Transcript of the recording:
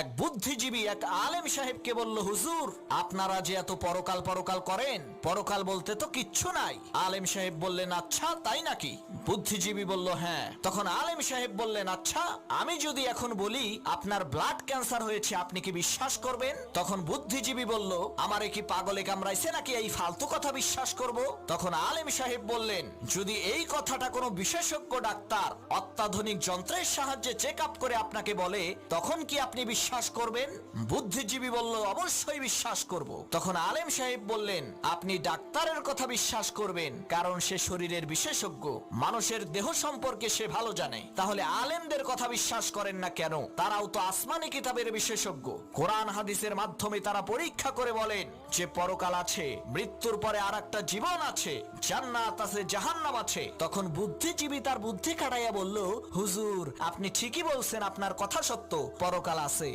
এক বুদ্ধিজীবী এক আলেম সাহেবকে বলল, হুজুর আপনারা যে এত পরকাল পরকাল করেন, পরকাল বলতে তো কিচ্ছু নাই। আলেম সাহেব বললেন, আচ্ছা তাই নাকি? বুদ্ধিজীবী বলল, হ্যাঁ। তখন আলেম সাহেব বললেন, আচ্ছা আমি যদি এখন বলি আপনার ব্লাড ক্যান্সার হয়েছে, আপনি কি বিশ্বাস করবেন? তখন বুদ্ধিজীবী বলল, আমারে কি পাগলে কামড়াইছে নাকি এই ফালতু কথা বিশ্বাস করব? তখন আলেম সাহেব বললেন, যদি এই কথাটা কোনো বিশেষজ্ঞ ডাক্তার অত্যাধুনিক যন্ত্রের সাহায্যে চেক আপ করে আপনাকে বলে, তখন কি আপনি বিশ্বাস করবেন? বুদ্ধিজীবী বলল, অবশ্যই বিশ্বাস করব। তখন আলেম সাহেব বললেন, আপনি ডাক্তারের কথা বিশ্বাস করবেন, কারণ সে শরীরের বিশেষজ্ঞ, মানুষের দেহ সম্পর্কে সে ভালো জানে। তাহলে আলেমদের কথা বিশ্বাস করেন না কেন? তারাও তো আসমানি কিতাবের বিশেষজ্ঞ। কোরআন হাদিসের মাধ্যমে তারা পরীক্ষা করে বলেন যে পরকাল আছে, মৃত্যুর পরে আর একটা জীবন আছে, জান্নাত আছে, জাহান্নাম আছে। তখন বুদ্ধিজীবী তার বুদ্ধি খাটাইয়া বলল, হুজুর আপনি ঠিকই বলছেন, আপনার কথা সত্য, পরকাল আছে।